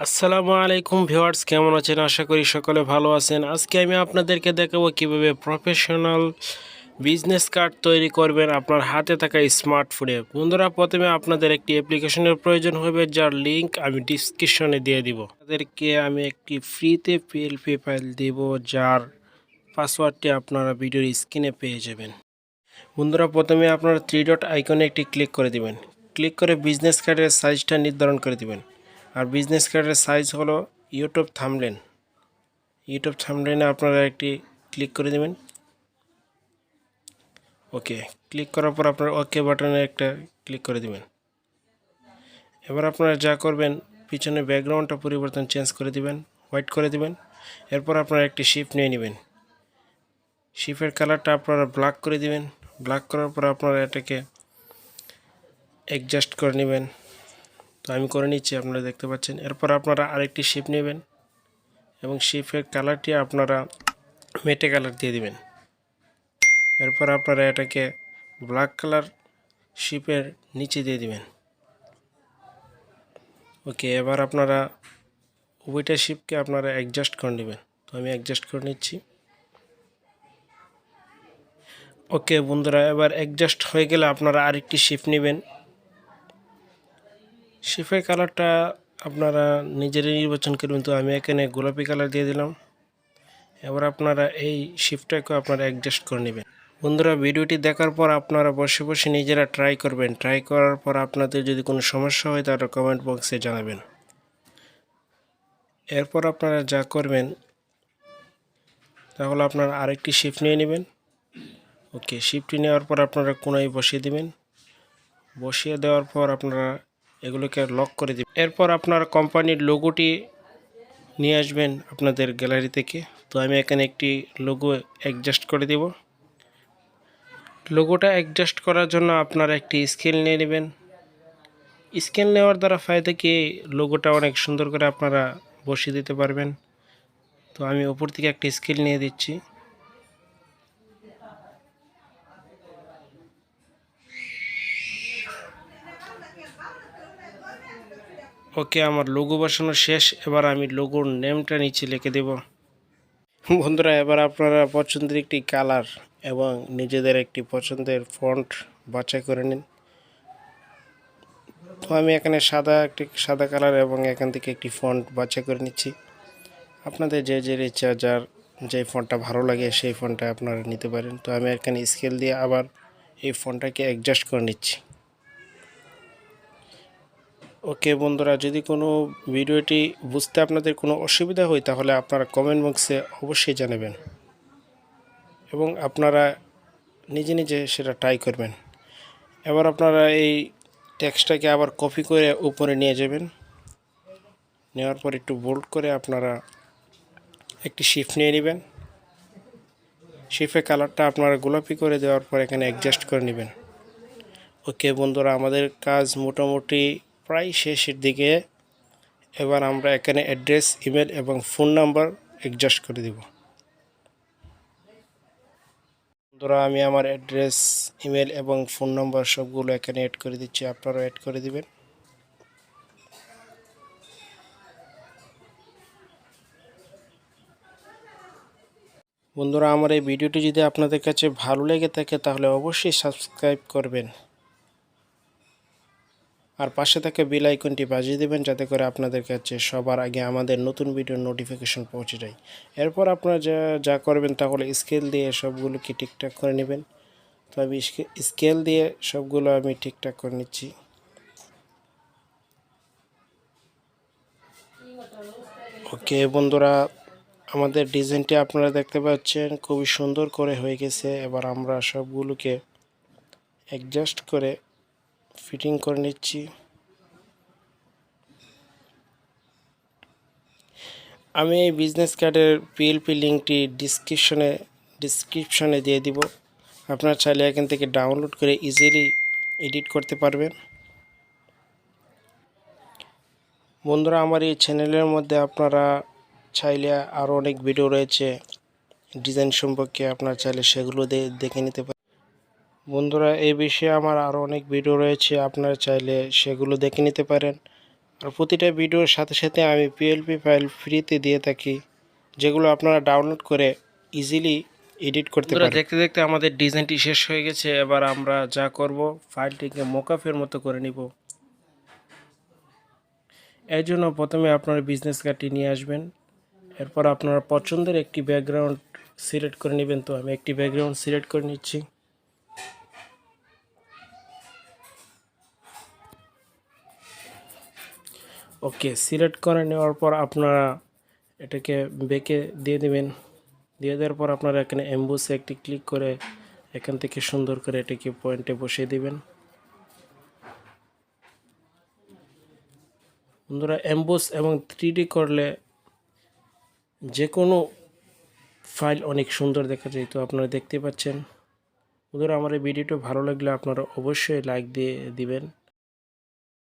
আসসালামু আলাইকুম ভিউয়ার্স, কেমন আছেন? আশা করি সকলে ভালো আছেন। আজকে আমি আপনাদেরকে দেখাবো কিভাবে প্রফেশনাল বিজনেস কার্ড তৈরি করবেন আপনার হাতে থাকা স্মার্টফোনে। বন্ধুরা, প্রথমে আপনাদের একটি অ্যাপ্লিকেশনের প্রয়োজন হবে, যার লিংক আমি ডিসক্রিপশনে দিয়ে দিব। আপনাদেরকে আমি একটি ফ্রিতে পিএলপি ফাইল দেব, যার পাসওয়ার্ডটি আপনারা ভিডিওর স্ক্রিনে পেয়ে যাবেন। বন্ধুরা, প্রথমে আপনারা থ্রি ডট আইকনে একটি ক্লিক করে দিবেন। ক্লিক করে বিজনেস কার্ডের সাইজটা নির্ধারণ করে দিবেন। আর বিজনেস কার্ডের সাইজ হলো ইউটিউব থাম্বনেলে আপনারা একটি ক্লিক করে দেবেন। ওকে, ক্লিক করার পর আপনারা ওকে বাটনে একটা ক্লিক করে দিবেন। এবার আপনারা যা করবেন, পিছনে ব্যাকগ্রাউন্ডটা পরিবর্তন চেঞ্জ করে দিবেন, হোয়াইট করে দিবেন। এরপর আপনারা একটি শিফট নিয়ে নেবেন। শিফের কালারটা আপনারা ব্ল্যাক করে দিবেন। ব্ল্যাক করার পর আপনারা এটাকে অ্যাডজাস্ট করে নেবেন। তো আমি করে নিচ্ছি, আপনারা দেখতে পাচ্ছেন। এরপর আপনারা আরেকটি শিফট নেবেন এবং শিফের কালারটি আপনারা মেটে কালার দিয়ে দিবেন। এরপর আপনারা এটাকে ব্ল্যাক কালার শিপের নিচে দিয়ে দিবেন। ওকে, এবার আপনারা উভয়টা শিপকে আপনারা অ্যাডজাস্ট করে নেবেন। তো আমি অ্যাডজাস্ট করে নিচ্ছি। ওকে বন্ধুরা, এবার অ্যাডজাস্ট হয়ে গেলে আপনারা আরেকটি শিপ নেবেন। শিপের কালারটা আপনারা নিজেরাই নির্বাচন করবেন। তো আমি এখানে গোলাপি কালার দিয়ে দিলাম। এবার আপনারা এই শিপটাকে আপনারা অ্যাডজাস্ট করে নেবেন। বন্ধুরা, ভিডিওটি দেখার পর আপনারা বসে বসে নিজেরা ট্রাই করবেন। ট্রাই করার পর আপনাদের যদি কোনো সমস্যা হয় তাহলে কমেন্ট বক্সে জানাবেন। এরপর আপনারা যা করবেন তাহলে আপনারা আরেকটি শিফট নিয়ে নেবেন। ওকে, শিফটটি নেওয়ার পর আপনারা কোনায় বসিয়ে দেবেন। বসিয়ে দেওয়ার পর আপনারা এগুলোকে লক করে দেবেন। এরপর আপনার কোম্পানির লোগোটি নিয়ে আসবেন আপনাদের গ্যালারি থেকে। তো আমি এখানে একটি লোগো অ্যাডজাস্ট করে দেব। লোগোটা অ্যাডজাস্ট করার জন্য আপনারা একটি স্কেল নিয়ে নেবেন। স্কেল নেওয়ার দ্বারা ফায়দা কি, লোগোটা অনেক সুন্দর করে আপনারা বসিয়ে দিতে পারবেন। তো আমি উপর থেকে একটা স্কেল নিয়ে দিচ্ছি। ওকে, আমার লোগো বসানো শেষ। এবার আমি লোগোর নেমটা নিচে লিখে দেব। বন্ধুরা, এবার আপনারা পছন্দের একটি কালার এবং নিজেদের একটি পছন্দের ফন্ট বাছাই করে নিন। তো আমি এখানে সাদা কালার এবং এখান থেকে একটি ফন্ট বাছাই করে নিচ্ছি। আপনাদের যে ইচ্ছা, যার যে ফন্টটা ভালো লাগে সেই ফন্টটা আপনারা নিতে পারেন। তো আমি এখানে স্কেল দিয়ে আবার এই ফন্টটাকে অ্যাডজাস্ট করে নিচ্ছি। ওকে বন্ধুরা, যদি কোনো ভিডিওটি বুঝতে আপনাদের কোনো অসুবিধা হয় তাহলে আপনারা কমেন্ট বক্সে অবশ্যই জানাবেন এবং আপনারা নিজে নিজে সেটা ট্রাই করবেন। এবার আপনারা এই টেক্সটটাকে আবার কপি করে উপরে নিয়ে যাবেন। নেওয়ার পর একটু বোল্ড করে আপনারা একটি শিফট নিয়ে নেবেন। শিফের কালারটা আপনারা গোলাপি করে দেওয়ার পর এখানে অ্যাডজাস্ট করে নেবেন। ওকে বন্ধুরা, আমাদের কাজ মোটামুটি প্রায় শেষের দিকে। এবার আমরা এখানে অ্যাড্রেস, ইমেল এবং ফোন নাম্বার অ্যাডজাস্ট করে দেব। বন্ধুরা, আমি আমার অ্যাড্রেস, ইমেল এবং ফোন নাম্বার সবগুলো এখানে অ্যাড করে দিচ্ছি। আপনারাও অ্যাড করে দিবেন। বন্ধুরা, আমার এই ভিডিওটি যদি আপনাদের কাছে ভালো লেগে থাকে তাহলে অবশ্যই সাবস্ক্রাইব করবেন আর পাশে থাকা বেল আইকনটি বাজিয়ে দেবেন, যাতে করে আপনাদের কাছে সবার আগে আমাদের নতুন ভিডিওর নোটিফিকেশন পৌঁছে যায়। এরপর আপনারা যা করবেন তাহলে স্কেল দিয়ে সবগুলোকে ঠিকঠাক করে নেবেন। তো আমি স্কেল দিয়ে সবগুলো আমি ঠিকঠাক করে নিচ্ছি। ওকে বন্ধুরা, আমাদের ডিজাইনটি আপনারা দেখতে পাচ্ছেন খুবই সুন্দর করে হয়ে গেছে। এবার আমরা সবগুলোকে অ্যাডজাস্ট করে ফিটিং করে নিচ্ছি। আমি এই বিজনেস কার্ডের পিএলপি লিঙ্কটি ডিসক্রিপশনে দিয়ে দিব। আপনারা চাইলে এখান থেকে ডাউনলোড করে ইজিলি এডিট করতে পারবেন। বন্ধুরা, আমার এই চ্যানেলের মধ্যে আপনারা চাইলে আরও অনেক ভিডিও রয়েছে ডিজাইন সম্পর্কে, আপনারা চাইলে সেগুলো দেখে নিতে পারেন। বন্ধুরা, এই বিষয়ে আমার আরও অনেক ভিডিও রয়েছে, আপনারা চাইলে সেগুলো দেখে নিতে পারেন। আর প্রতিটা ভিডিওর সাথে সাথে আমি পিএলপি ফাইল ফ্রিতে দিয়ে থাকি, যেগুলো আপনারা ডাউনলোড করে ইজিলি এডিট করতে পারেন। দেখতে দেখতে আমাদের ডিজাইনটি শেষ হয়ে গেছে। এবার আমরা যা করব, ফাইলটিকে মোকাফের মতো করে নিব। এর জন্য প্রথমে আপনারা বিজনেস কার্ডটি নিয়ে আসবেন। এরপর আপনারা পছন্দের একটি ব্যাকগ্রাউন্ড সিলেক্ট করে নেবেন। তো আমি একটি ব্যাকগ্রাউন্ড সিলেক্ট করে নিচ্ছি। ওকে, সিলেক্ট করে নেওয়ার পর আপনারা এটাকে বেঁকে দিয়ে দেবেন। দিয়ে দেওয়ার পর আপনারা এখানে এমবোসে একটি ক্লিক করে এখান থেকে সুন্দর করে এটাকে পয়েন্টে বসিয়ে দিবেন। বন্ধুরা, এমবোস এবং 3D করলে যে কোনো ফাইল অনেক সুন্দর দেখা যায়। তো আপনারা দেখতে পাচ্ছেন। বন্ধুরা, আমার এই ভিডিওটা ভালো লাগলে আপনারা অবশ্যই লাইক দিয়ে দিবেন।